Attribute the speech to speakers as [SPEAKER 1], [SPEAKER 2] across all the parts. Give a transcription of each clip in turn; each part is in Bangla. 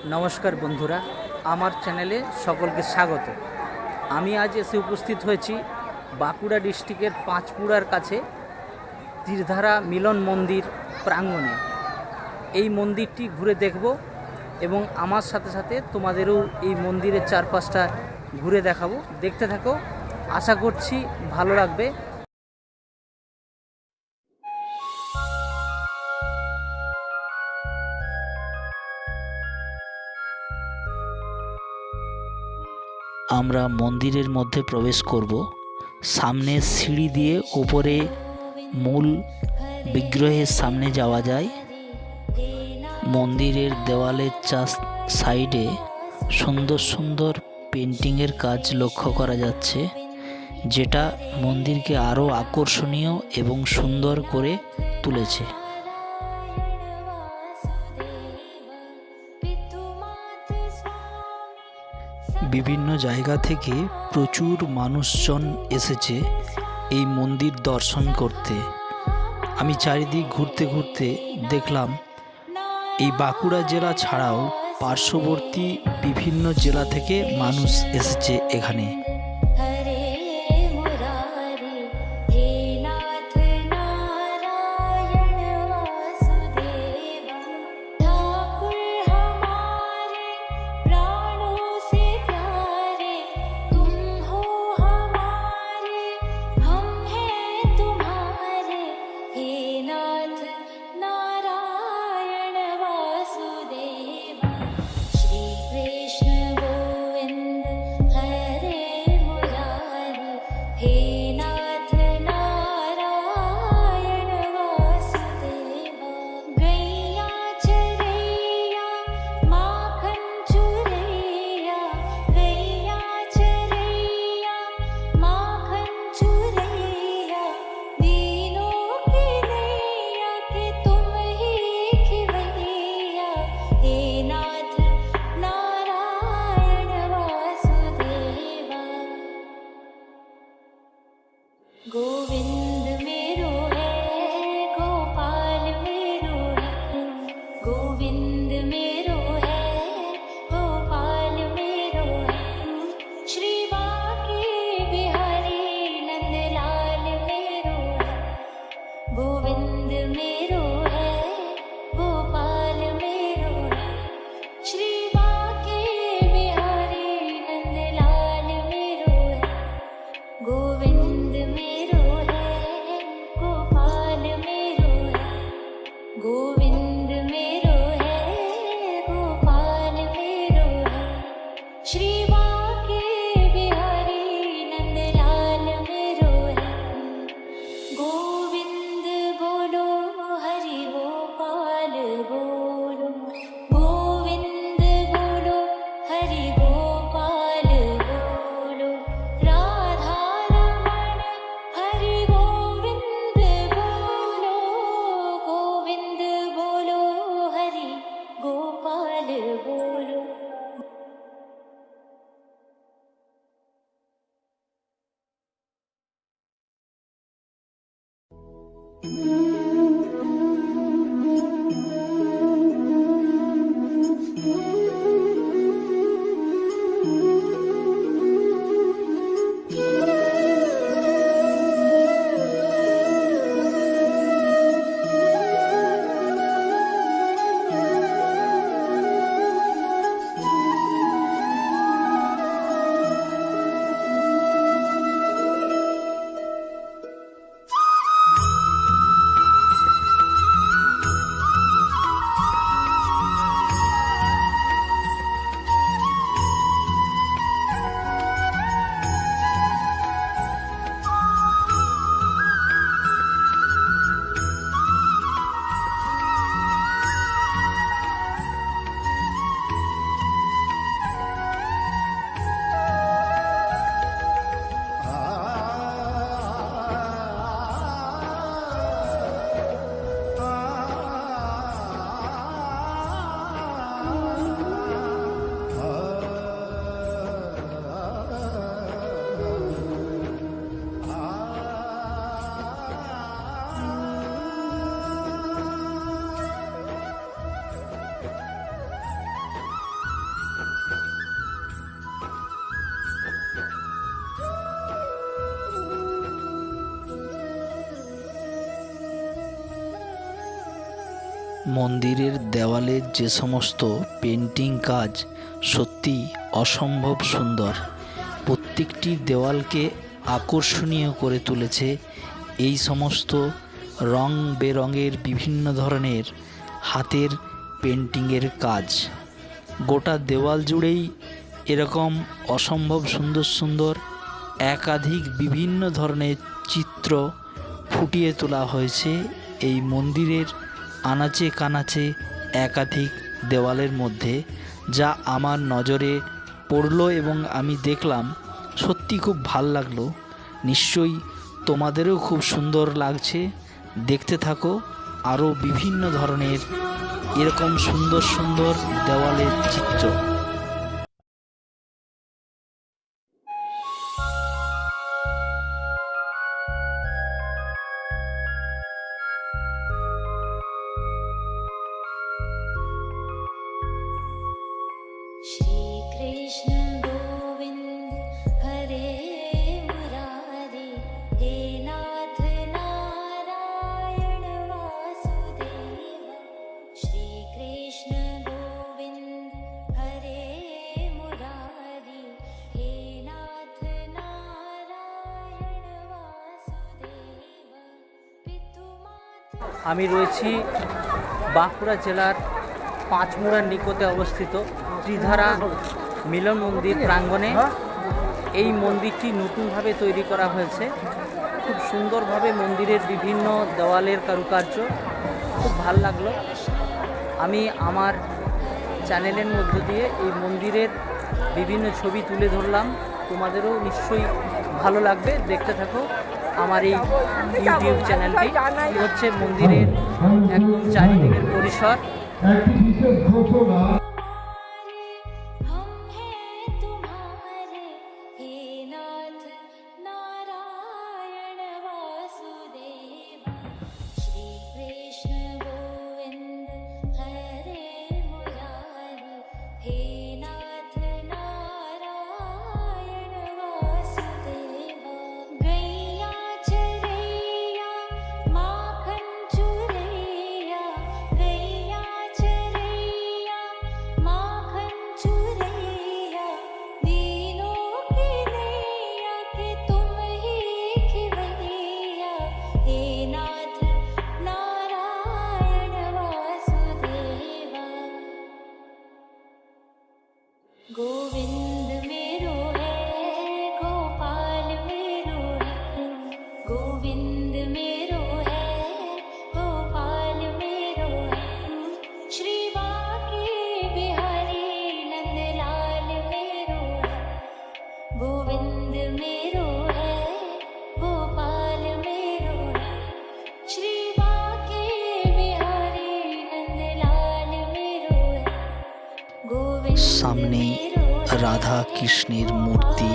[SPEAKER 1] নমস্কার বন্ধুরা, আমার চ্যানেলে সকলকে স্বাগত। আমি আজ এসে উপস্থিত হয়েছি বাঁকুড়া ডিস্ট্রিক্টের পাঁচপুরার কাছে তীরধারা মিলন মন্দির প্রাঙ্গণে। এই মন্দিরটি ঘুরে দেখব এবং আমার সাথে সাথে তোমাদেরও এই মন্দিরের চারপাশটা ঘুরে দেখাবো। দেখতে থাকো, আশা করছি ভালো লাগবে। আমরা মন্দিরের মধ্যে প্রবেশ করব। সামনে সিঁড়ি দিয়ে উপরে মূল বিগ্রহের সামনে যাওয়া যায়। মন্দিরের দেওয়ালের সাইডে সুন্দর সুন্দর পেন্টিংয়ের কাজ লক্ষ্য করা যাচ্ছে, যেটা মন্দিরকে আরও আকর্ষণীয় এবং সুন্দর করে তুলেছে। বিভিন্ন জায়গা থেকে প্রচুর মানুষজন এসেছে এই মন্দির দর্শন করতে। আমি চারিদিক ঘুরতে ঘুরতে দেখলাম এই বাঁকুড়া জেলা ছাড়াও পার্শ্ববর্তী বিভিন্ন জেলা থেকে মানুষ এসেছে এখানে।
[SPEAKER 2] गोविंद मेरो है, गोपाल मेरो है, गोविंद मेरो है, गोपाल मेरो है, श्री बांके बिहारी नंदलाल मेरो है, गोविंद मेरो है, गोपाल मेरो है, श्री बांके बिहारी नंदलाल मेरो है, गोविंद मेरो है, गोपाल मेरो है, गोविंद मेरो है,
[SPEAKER 3] মন্দিরের দেওয়ালের যে সমস্ত পেন্টিং কাজ সত্যি অসম্ভব সুন্দর। প্রত্যেকটি দেওয়ালকে আকর্ষণীয় করে তুলেছে এই সমস্ত রং বেরঙের বিভিন্ন ধরনের হাতের পেন্টিংয়ের কাজ। গোটা দেওয়াল জুড়েই এরকম অসম্ভব সুন্দর সুন্দর একাধিক বিভিন্ন ধরনের চিত্র ফুটিয়ে তোলা হয়েছে এই মন্দিরের আনাচে কানাচে একাধিক দেওয়ালের মধ্যে, যা আমার নজরে পড়লো এবং আমি দেখলাম, সত্যি খুব ভাল লাগলো। নিশ্চয়ই তোমাদেরও খুব সুন্দর লাগছে। দেখতে থাকো আরও বিভিন্ন ধরনের এরকম সুন্দর সুন্দর দেওয়ালের চিত্র।
[SPEAKER 2] श्री कृष्ण गोविंद हरे मुरारी, हे नाथ नारायण वासुदेव। श्री कृष्ण गोविंद हरे मुरारी, हे नाथ नारायण वासुदेव। पितु माता
[SPEAKER 1] আমি রয়েছি বাঁকুড়া জেলার পাঁচমুড়ার নিকটে অবস্থিত ত্রিধারা মিলন মন্দির প্রাঙ্গণে। এই মন্দিরটি নতুনভাবে তৈরি করা হয়েছে। খুব সুন্দরভাবে মন্দিরের বিভিন্ন দেওয়ালের কারুকার্য খুব ভালো লাগলো। আমি আমার চ্যানেলের মধ্য দিয়ে এই মন্দিরের বিভিন্ন ছবি তুলে ধরলাম। তোমাদেরও নিশ্চয়ই ভালো লাগবে, দেখতে থাকো আমার এই ইউটিউব চ্যানেলটি। এই হচ্ছে মন্দিরের একদম চারিদিকের পরিসর।
[SPEAKER 2] हम हैं तुम्हारे, हे नाथ नारायण वासुदेव। श्री कृष्ण गोविंद हरे मुरारी, हे नाथ नारायण वासुदेव। गैया चरैया माखन चुरैया, गैया चरैया माखन चुरैया, दीनों की नैया के तुम ही खिवैया, हे नाथ नारायण वासुदेवा। गोविंद मेरो है गोपाल मेरो है, गोविंद मेरो है गोपाल मेरो है। श्री बांके बिहारी नंदलाल मेरो है, गोविंद मेरो है गोपाल मेरो है। श्री बांके बिहारी नंदलाल मेरो है, गोविंद
[SPEAKER 3] সামনেই রাধা কৃষ্ণের মূর্তি।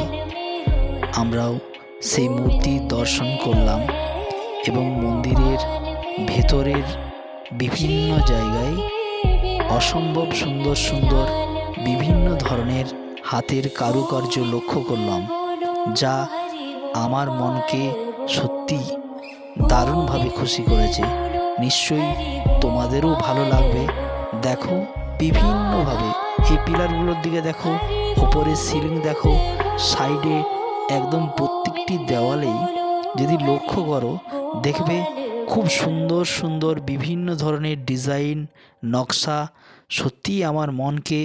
[SPEAKER 3] আমরাও সেই মূর্তি দর্শন করলাম এবং মন্দিরের ভেতরের বিভিন্ন জায়গায় অসম্ভব সুন্দর সুন্দর বিভিন্ন ধরনের হাতের কারুকার্য লক্ষ্য করলাম, যা আমার মনকে সত্যি দারুণভাবে খুশি করেছে। নিশ্চয়ই তোমাদেরও ভালো লাগবে। দেখো বিভিন্নভাবে এই পিলারগুলোর দিকে দেখো, উপরে সিলিং দেখো, সাইডে একদম প্রত্যেকটি দেওয়ালেই যদি লক্ষ্য করো দেখবে খুব সুন্দর সুন্দর বিভিন্ন ধরনের ডিজাইন নকশা। সত্যিই আমার মনকে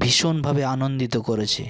[SPEAKER 3] ভীষণভাবে আনন্দিত করেছে।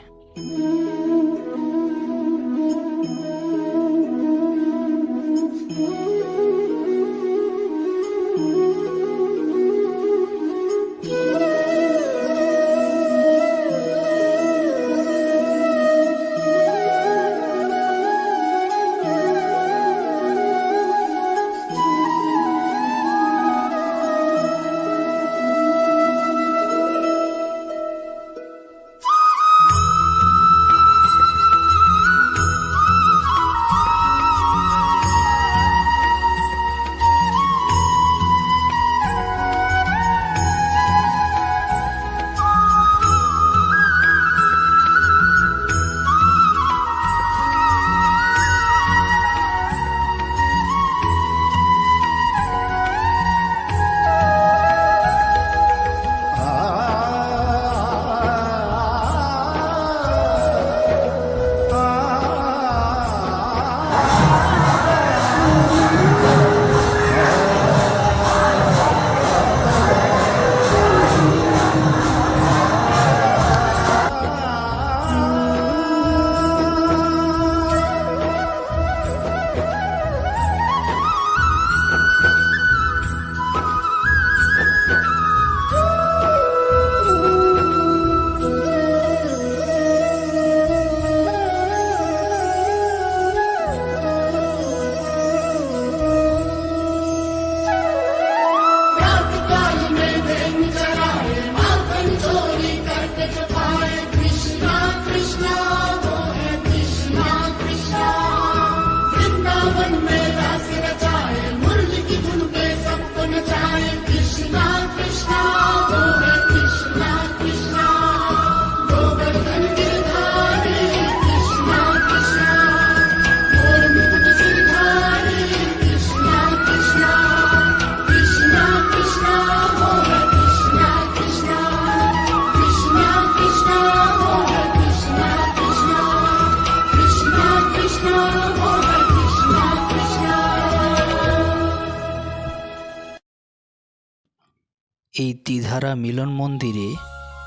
[SPEAKER 3] এই ত্রিধারা মিলন মন্দিরে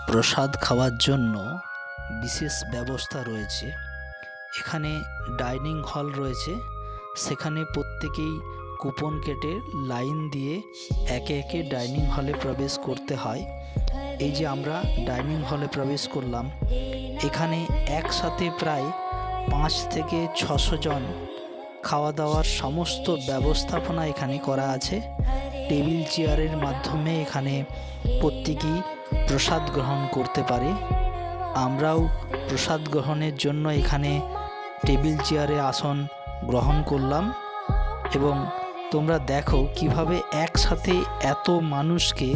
[SPEAKER 3] প্রসাদ খাওয়ার জন্য বিশেষ ব্যবস্থা রয়েছে। এখানে ডাইনিং হল রয়েছে, সেখানে প্রত্যেকেই কুপন কেটে লাইন দিয়ে একে একে ডাইনিং হলে প্রবেশ করতে হয়। এই যে আমরা ডাইনিং হলে প্রবেশ করলাম, এখানে একসাথে প্রায় 5 থেকে 600 জন খাওয়া দাওয়ার সমস্ত ব্যবস্থাপনা এখানে করা আছে। টেবিল চেয়ারের মাধ্যমে এখানে প্রত্যেকেই প্রসাদ গ্রহণ করতে পারে। আমরাও প্রসাদ গ্রহণের জন্য এখানে টেবিল চেয়ারে আসন গ্রহণ করলাম এবং তোমরা দেখো কিভাবে একসাথে এত মানুষকে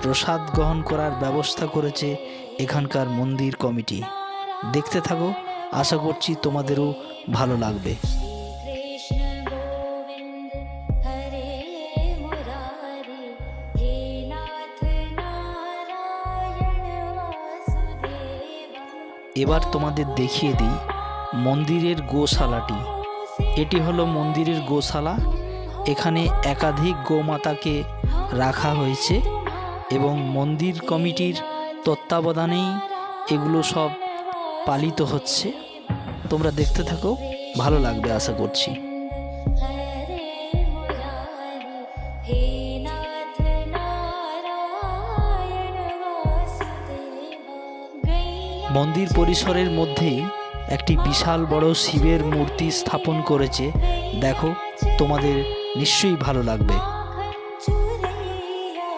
[SPEAKER 3] প্রসাদ গ্রহণ করার ব্যবস্থা করেছে এখানকার মন্দির কমিটি। দেখতে থাকো, আশা করছি তোমাদেরও ভালো লাগবে।
[SPEAKER 2] कृष्ण गोविंद हरे मुरारी हे नाथ नारायण वासुदेवा।
[SPEAKER 3] এবার তোমাদের দেখিয়ে দিই মন্দিরের গোশালাটি। এটি হলো মন্দিরের গোশালা। এখানে একাধিক গোমাতাকে রাখা হয়েছে এবং মন্দির কমিটির তত্ত্বাবধানেই এগুলো সব পালিত হচ্ছে। তোমরা দেখতে থাকো, ভালো লাগবে আশা করছি।
[SPEAKER 2] हरे मुरारी हे नाथ नारायण वासुदेवा। गैया
[SPEAKER 3] মন্দির পরিসরের মধ্যেই একটি বিশাল বড় শিবের মূর্তি স্থাপন করেছে। দেখো, তোমাদের নিশ্চয়ই ভালো লাগবে।
[SPEAKER 2] चुरैया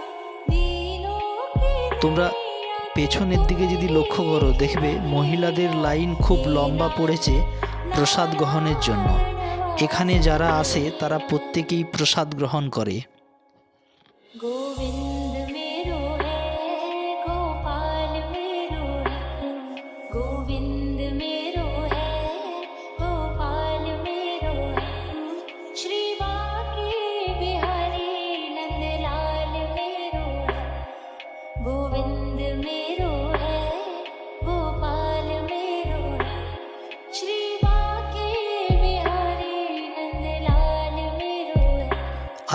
[SPEAKER 2] दीनों की
[SPEAKER 3] তোমরা পেছনের দিকে যদি লক্ষ্য করো, দেখবে মহিলাদের লাইন খুব লম্বা পড়েছে প্রসাদ গ্রহণের জন্য। এখানে যারা আসে তারা প্রত্যেকেই প্রসাদ গ্রহণ করে।
[SPEAKER 2] गोविंद मेरो है गोपाल मेरो है गोविंद मेरो है गोपाल मेरो है श्री बांके बिहारी नंदलाल मेरो है गोविंद मेरो है गोपाल मेरो है श्री बांके बिहारी नंदलाल मेरो है।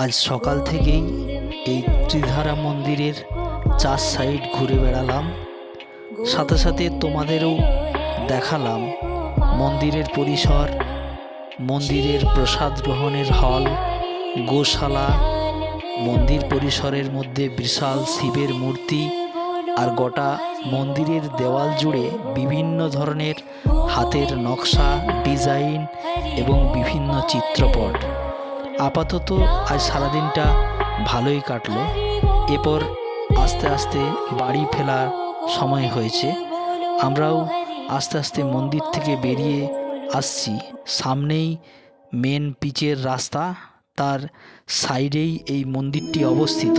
[SPEAKER 3] আজ সকাল থেকেই এই ত্রিধারা মন্দিরের 4 সাইড ঘুরে বেড়ালাম, সাথে সাথে তোমাদেরও দেখালাম মন্দিরের পরিসর, মন্দিরের প্রসাদ গ্রহণের হল, গোশালা, মন্দির পরিসরের মধ্যে বিশাল শিবের মূর্তি আর গোটা মন্দিরের দেওয়াল জুড়ে বিভিন্ন ধরনের হাতের নকশা, ডিজাইন এবং বিভিন্ন চিত্রপট। আপাতত আজ সারাদিনটা ভালোই কাটলো। এরপর আস্তে আস্তে বাড়ি ফেরার সময় হয়েছে। আমরাও আস্তে আস্তে মন্দির থেকে বেরিয়ে আসছি। সামনেই মেন পিচের রাস্তা, তার সাইডেই এই মন্দিরটি অবস্থিত।